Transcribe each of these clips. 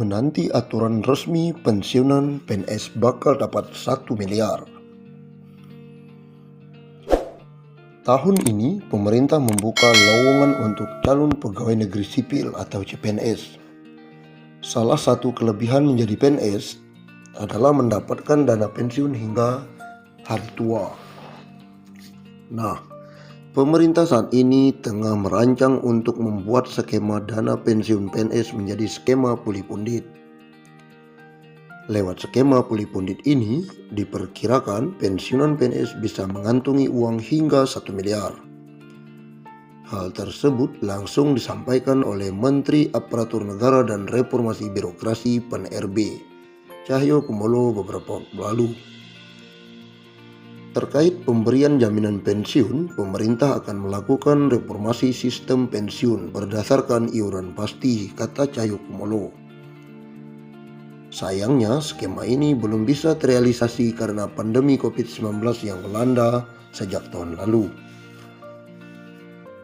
menanti aturan resmi pensiunan PNS bakal dapat 1 miliar. Tahun ini pemerintah membuka lowongan untuk calon pegawai negeri sipil atau CPNS. Salah satu kelebihan menjadi PNS adalah mendapatkan dana pensiun hingga hari tua. Nah, pemerintah saat ini tengah merancang untuk membuat skema dana pensiun PNS menjadi skema pulih pundit. Lewat skema pulih pundit ini, diperkirakan pensiunan PNS bisa mengantongi uang hingga 1 miliar. Hal tersebut langsung disampaikan oleh Menteri Aparatur Negara dan Reformasi Birokrasi (PAN-RB) Cahyokumolo beberapa waktu lalu. Terkait pemberian jaminan pensiun, pemerintah akan melakukan reformasi sistem pensiun berdasarkan iuran pasti, kata Cahyokumolo. Sayangnya, skema ini belum bisa terrealisasi karena pandemi COVID-19 yang melanda sejak tahun lalu.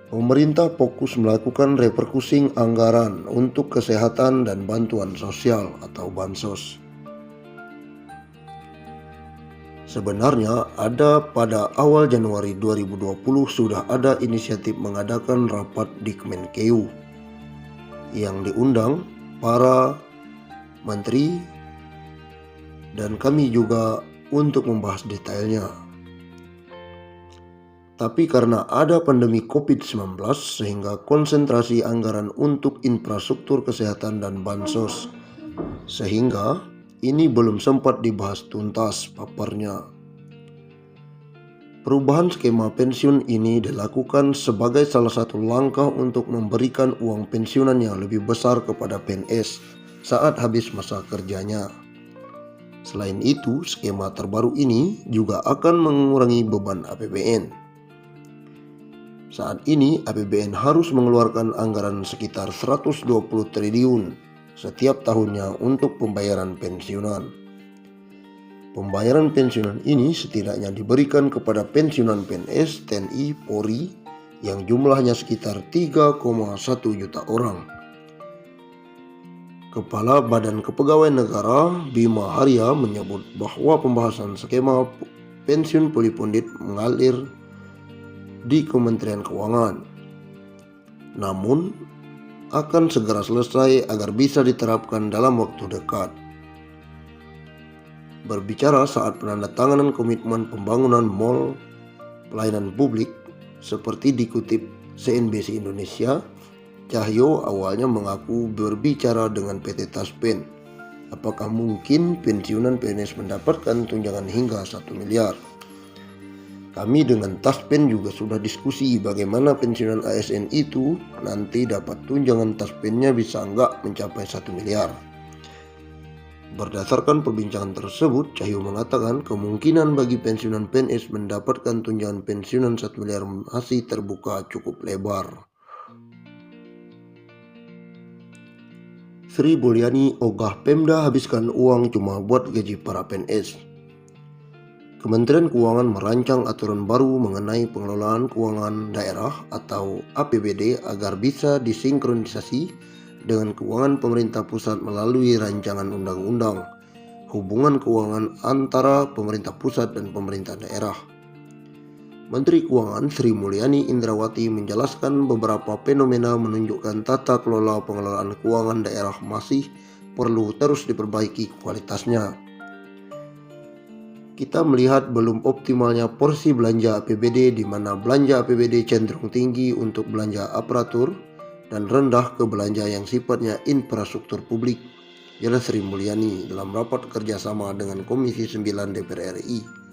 Pemerintah fokus melakukan refocusing anggaran untuk kesehatan dan bantuan sosial atau bansos. Sebenarnya pada awal Januari 2020 sudah ada inisiatif mengadakan rapat di Kemenkeu yang diundang para menteri dan kami juga untuk membahas detailnya. Tapi karena ada pandemi COVID-19 sehingga konsentrasi anggaran untuk infrastruktur kesehatan dan bansos, sehingga ini belum sempat dibahas tuntas paparnya. Perubahan skema pensiun ini dilakukan sebagai salah satu langkah untuk memberikan uang pensiunan yang lebih besar kepada PNS saat habis masa kerjanya. Selain itu, skema terbaru ini juga akan mengurangi beban APBN. Saat ini APBN harus mengeluarkan anggaran sekitar 120 triliun setiap tahunnya untuk pembayaran pensiunan. Pembayaran pensiunan ini setidaknya diberikan kepada pensiunan PNS, TNI, Polri yang jumlahnya sekitar 3,1 juta orang. Kepala Badan Kepegawaian Negara Bima Arya menyebut bahwa pembahasan skema pensiun pulih pundit mengalir di Kementerian Keuangan, namun akan segera selesai agar bisa diterapkan dalam waktu dekat. Berbicara saat penandatanganan komitmen pembangunan mal pelayanan publik seperti dikutip CNBC Indonesia, Cahyo awalnya mengaku berbicara dengan PT Taspen. Apakah mungkin pensiunan PNS mendapatkan tunjangan hingga 1 miliar? Kami dengan Taspen juga sudah diskusi bagaimana pensiunan ASN itu nanti dapat tunjangan Taspennya bisa enggak mencapai 1 miliar. Berdasarkan perbincangan tersebut, Cahyo mengatakan kemungkinan bagi pensiunan PNS mendapatkan tunjangan pensiunan 1 miliar masih terbuka cukup lebar. Sri Mulyani ogah Pemda habiskan uang cuma buat gaji para PNS. Kementerian Keuangan merancang aturan baru mengenai pengelolaan keuangan daerah atau APBD agar bisa disinkronisasi dengan keuangan pemerintah pusat melalui rancangan undang-undang hubungan keuangan antara pemerintah pusat dan pemerintah daerah. Menteri Keuangan Sri Mulyani Indrawati menjelaskan beberapa fenomena menunjukkan tata kelola pengelolaan keuangan daerah masih perlu terus diperbaiki kualitasnya. Kita melihat belum optimalnya porsi belanja APBD di mana belanja APBD cenderung tinggi untuk belanja aparatur dan rendah ke belanja yang sifatnya infrastruktur publik, jelas Sri Mulyani dalam rapat kerjasama dengan Komisi 9 DPR RI.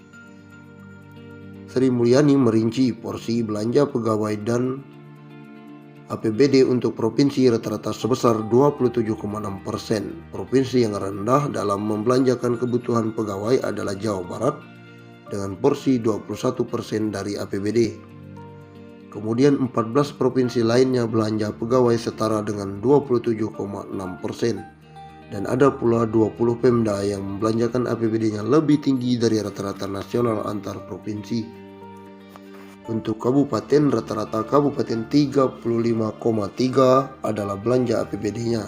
Sri Mulyani merinci porsi belanja pegawai dan APBD untuk provinsi rata-rata sebesar 27,6%. Provinsi yang rendah dalam membelanjakan kebutuhan pegawai adalah Jawa Barat dengan porsi 21% dari APBD. Kemudian 14 provinsi lainnya belanja pegawai setara dengan 27,6%. Dan ada pula 20 Pemda yang membelanjakan APBD-nya lebih tinggi dari rata-rata nasional antar provinsi. Untuk kabupaten, rata-rata kabupaten 35,3 adalah belanja APBD-nya.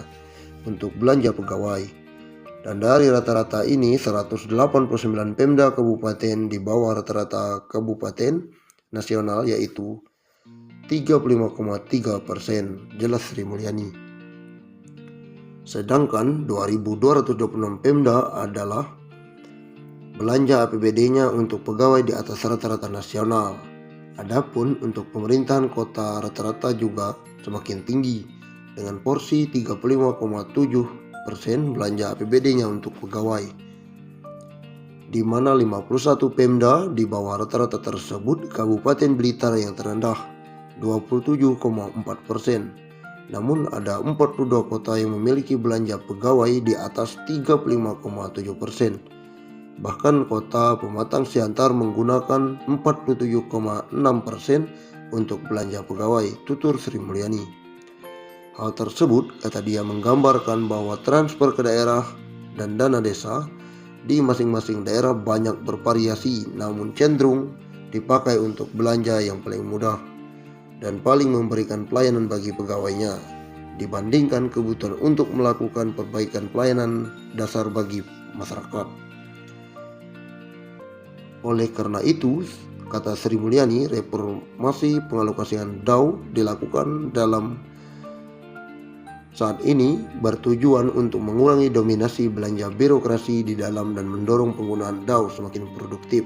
untuk belanja pegawai. Dan dari rata-rata ini 189 Pemda kabupaten di bawah rata-rata kabupaten nasional yaitu 35,3%, jelas Sri Mulyani. Sedangkan 2.226 Pemda adalah belanja APBD-nya untuk pegawai di atas rata-rata nasional. Adapun untuk pemerintahan kota rata-rata juga semakin tinggi dengan porsi 35,7% belanja APBD-nya untuk pegawai, di mana 51 Pemda di bawah rata-rata tersebut Kabupaten Blitar yang terendah 27,4%. Namun ada 42 kota yang memiliki belanja pegawai di atas 35,7%. Bahkan kota Pematang Siantar menggunakan 47,6% untuk belanja pegawai, tutur Sri Mulyani. Hal tersebut, kata dia, menggambarkan bahwa transfer ke daerah dan dana desa di masing-masing daerah banyak bervariasi, namun cenderung dipakai untuk belanja yang paling mudah dan paling memberikan pelayanan bagi pegawainya dibandingkan kebutuhan untuk melakukan perbaikan pelayanan dasar bagi masyarakat. Oleh karena itu, kata Sri Mulyani, reformasi pengalokasian DAU dilakukan dalam saat ini bertujuan untuk mengurangi dominasi belanja birokrasi di dalam dan mendorong penggunaan DAU semakin produktif.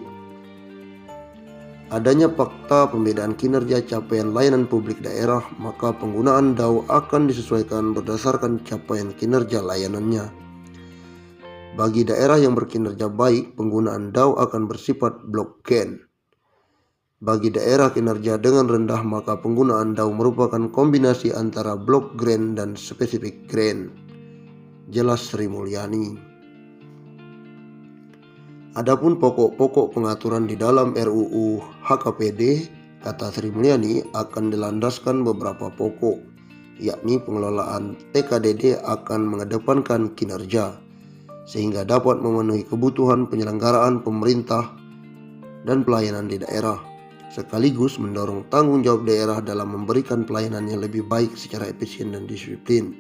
Adanya fakta pembedaan kinerja capaian layanan publik daerah, maka penggunaan DAU akan disesuaikan berdasarkan capaian kinerja layanannya. Bagi daerah yang berkinerja baik, penggunaan DAU akan bersifat blok grant. Bagi daerah kinerja dengan rendah, maka penggunaan DAU merupakan kombinasi antara blok grant dan spesifik grant, jelas Sri Mulyani. Adapun pokok-pokok pengaturan di dalam RUU HKPD, kata Sri Mulyani, akan dilandaskan beberapa pokok, yakni pengelolaan TKDD akan mengedepankan kinerja sehingga dapat memenuhi kebutuhan penyelenggaraan pemerintah dan pelayanan di daerah, sekaligus mendorong tanggung jawab daerah dalam memberikan pelayanan yang lebih baik secara efisien dan disiplin.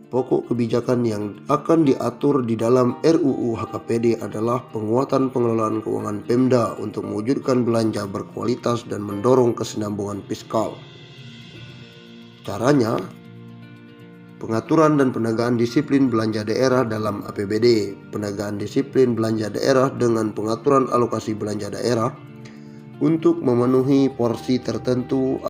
Pokok kebijakan yang akan diatur di dalam RUU HKPD adalah penguatan pengelolaan keuangan Pemda untuk mewujudkan belanja berkualitas dan mendorong kesinambungan fiskal. Caranya, pengaturan dan penegakan disiplin belanja daerah dalam APBD, penegakan disiplin belanja daerah dengan pengaturan alokasi belanja daerah untuk memenuhi porsi tertentu